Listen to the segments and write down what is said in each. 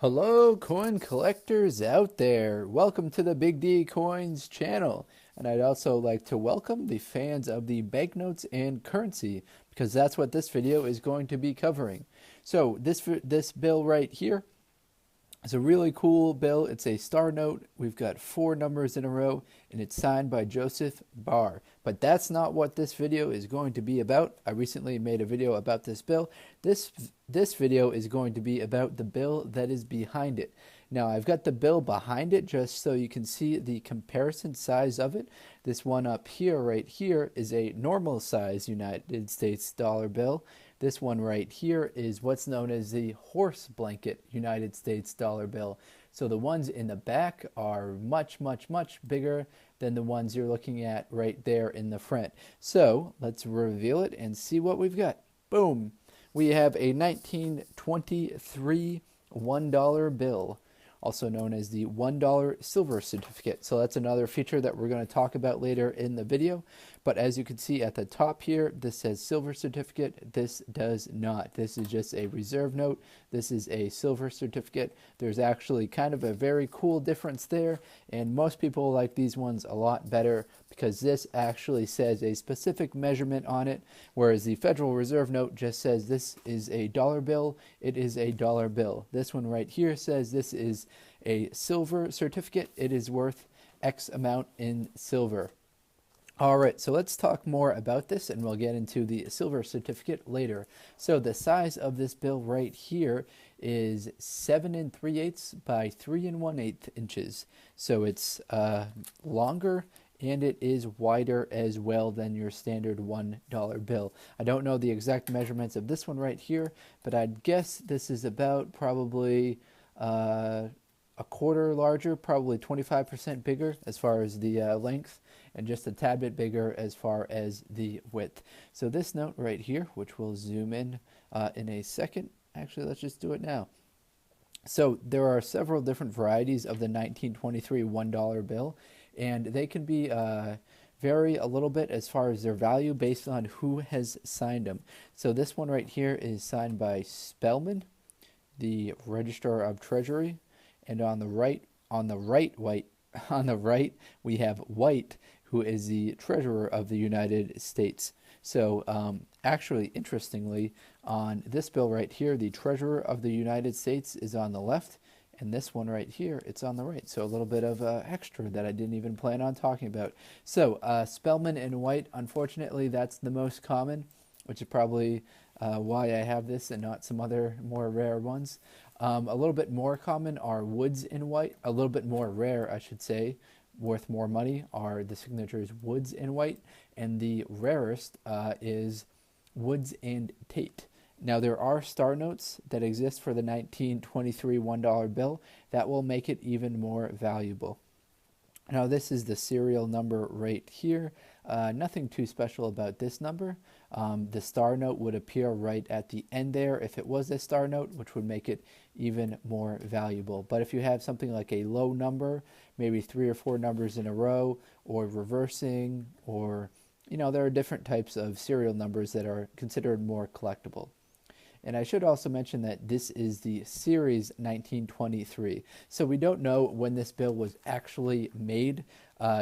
Hello, coin collectors out there. Welcome to the Big D Coins channel. And I'd also like to welcome the fans of the banknotes and currency, because that's what this video is going to be covering. So this bill right here, it's a really cool bill. It's a star note. We've got 4 numbers in a row, and it's signed by Joseph Barr. But that's not what this video is going to be about. I recently made a video about this bill. This video is going to be about the bill that is behind it. Now, I've got the bill behind it just so you can see the comparison size of it. This one up here, right here, is a normal size United States dollar bill. This one right here is what's known as the horse blanket United States dollar bill. So the ones in the back are much, much, much bigger than the ones you're looking at right there in the front. So let's reveal it and see what we've got. Boom. We have a 1923 $1 bill, also known as the $1 silver certificate. So that's another feature that we're going to talk about later in the video. But as you can see at the top here, this says silver certificate. This does not. This is just a reserve note. This is a silver certificate. There's actually kind of a very cool difference there, and most people like these ones a lot better because this actually says a specific measurement on it, whereas the Federal Reserve note just says this is a dollar bill. It is a dollar bill. This one right here says this is a silver certificate. It is worth X amount in silver. All right, so let's talk more about this, and we'll get into the silver certificate later. So the size of this bill right here is 7 3/8 by 3 1/8 inches. So it's longer, and it is wider as well than your standard $1 bill. I don't know the exact measurements of this one right here, but I'd guess this is about probably a quarter larger, probably 25% bigger as far as the length, and just a tad bit bigger as far as the width. So this note right here, which we'll zoom in a second. Actually, let's just do it now. So there are several different varieties of the 1923 $1 bill, and they can be vary a little bit as far as their value based on who has signed them. So this one right here is signed by Speelman, the Registrar of Treasury, and on the right, we have White, who is the Treasurer of the United States. So actually, interestingly, on this bill right here, the Treasurer of the United States is on the left, and this one right here, it's on the right. So a little bit of extra that I didn't even plan on talking about. So Speelman and White, unfortunately, that's the most common, which is probably why I have this and not some other more rare ones. A little bit more common are Woods and White. A little bit more rare, I should say, worth more money are the signatures Woods and White, and the rarest is Woods and Tate. Now there are star notes that exist for the 1923 $1 bill that will make it even more valuable. Now this is the serial number right here. Nothing too special about this number. The star note would appear right at the end there if it was a star note, which would make it even more valuable. But if you have something like a low number, maybe 3 or 4 numbers in a row, or reversing, or there are different types of serial numbers that are considered more collectible. And I should also mention that this is the Series 1923. So we don't know when this bill was actually made.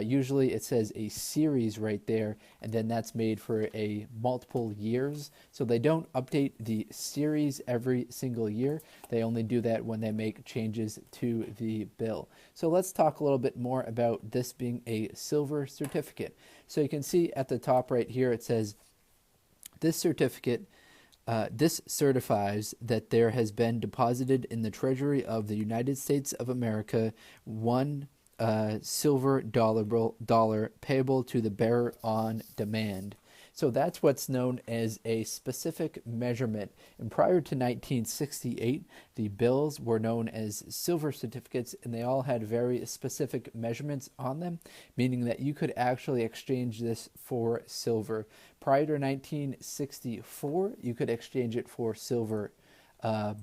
Usually it says a series right there, and then that's made for a multiple years. So they don't update the series every single year. They only do that when they make changes to the bill. So let's talk a little bit more about this being a silver certificate. So you can see at the top right here, it says, this certificate this certifies that there has been deposited in the Treasury of the United States of America one silver dollar payable to the bearer on demand. So that's what's known as a specific measurement. And prior to 1968, the bills were known as silver certificates, and they all had very specific measurements on them, meaning that you could actually exchange this for silver. Prior to 1964, you could exchange it for silver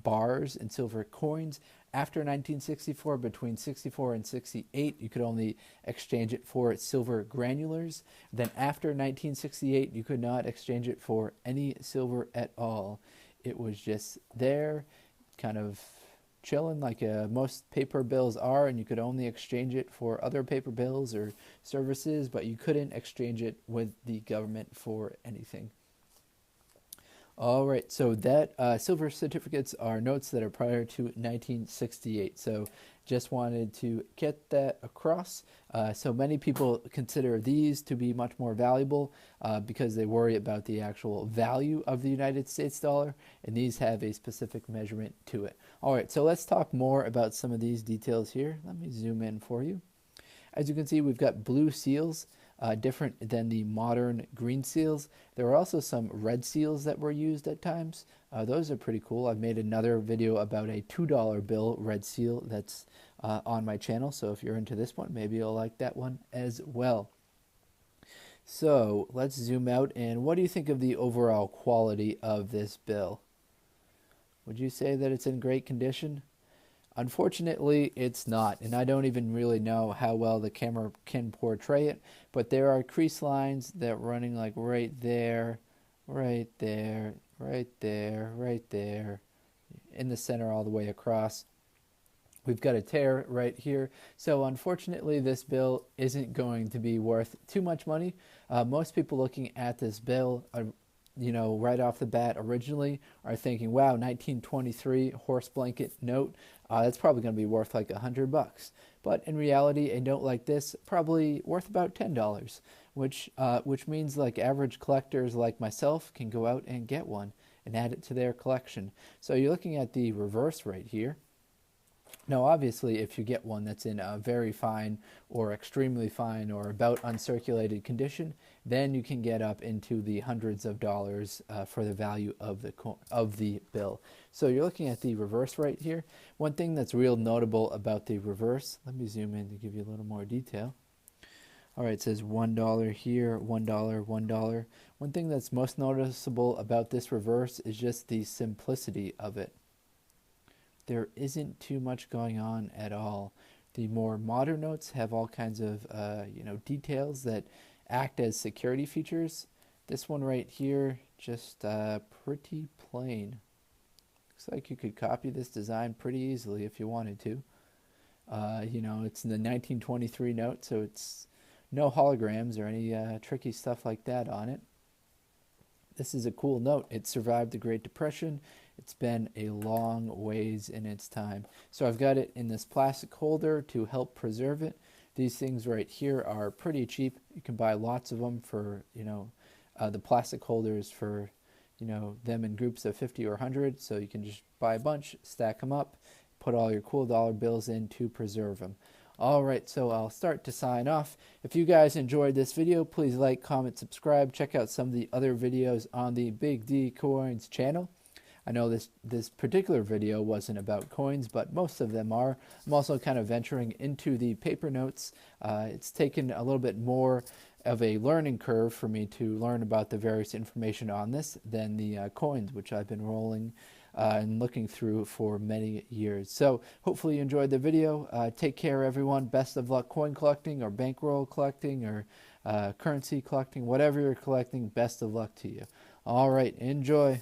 bars and silver coins. After 1964, between 64 and 68, you could only exchange it for silver granulars. Then after 1968, you could not exchange it for any silver at all. It was just there, kind of chilling like most paper bills are, and you could only exchange it for other paper bills or services, but you couldn't exchange it with the government for anything. All right, so that silver certificates are notes that are prior to 1968. So just wanted to get that across. So many people consider these to be much more valuable because they worry about the actual value of the United States dollar, and these have a specific measurement to it. All right, so let's talk more about some of these details here. Let me zoom in for you. As you can see, we've got blue seals, different than the modern green seals. There are also some red seals that were used at times. Those are pretty cool. I've made another video about a $2 bill red seal that's on my channel, so if you're into this one, maybe you'll like that one as well. So let's zoom out, and what do you think of the overall quality of this bill? Would you say that it's in great condition? Unfortunately, it's not, and I don't even really know how well the camera can portray it, but there are crease lines that are running like right there, right there, right there, right there, in the center all the way across. We've got a tear right here. So unfortunately, this bill isn't going to be worth too much money. Most people looking at this bill are, right off the bat originally are thinking, wow, 1923 horse blanket note, that's probably going to be worth like $100. But in reality, a note like this probably worth about $10, which means like average collectors like myself can go out and get one and add it to their collection. So you're looking at the reverse right here. Now, obviously, if you get one that's in a very fine or extremely fine or about uncirculated condition, then you can get up into the hundreds of dollars for the value of the bill. So you're looking at the reverse right here. One thing that's real notable about the reverse, let me zoom in to give you a little more detail. All right, it says $1 here, $1, $1. One thing that's most noticeable about this reverse is just the simplicity of it. There isn't too much going on at all. The more modern notes have all kinds of details that act as security features. This one right here, just pretty plain. Looks like you could copy this design pretty easily if you wanted to. It's in the 1923 note, so it's no holograms or any tricky stuff like that on it. This is a cool note. It survived the Great Depression. It's been a long ways in its time. So I've got it in this plastic holder to help preserve it. These things right here are pretty cheap. You can buy lots of them for, the plastic holders for, them in groups of 50 or 100. So you can just buy a bunch, stack them up, put all your cool dollar bills in to preserve them. All right, so I'll start to sign off. If you guys enjoyed this video, please like, comment, subscribe. Check out some of the other videos on the Big D Coins channel. I know this particular video wasn't about coins, but most of them are. I'm also kind of venturing into the paper notes. It's taken a little bit more of a learning curve for me to learn about the various information on this than the coins, which I've been rolling and looking through for many years. So hopefully you enjoyed the video. Take care, everyone. Best of luck coin collecting or bankroll collecting or currency collecting. Whatever you're collecting, best of luck to you. All right, enjoy.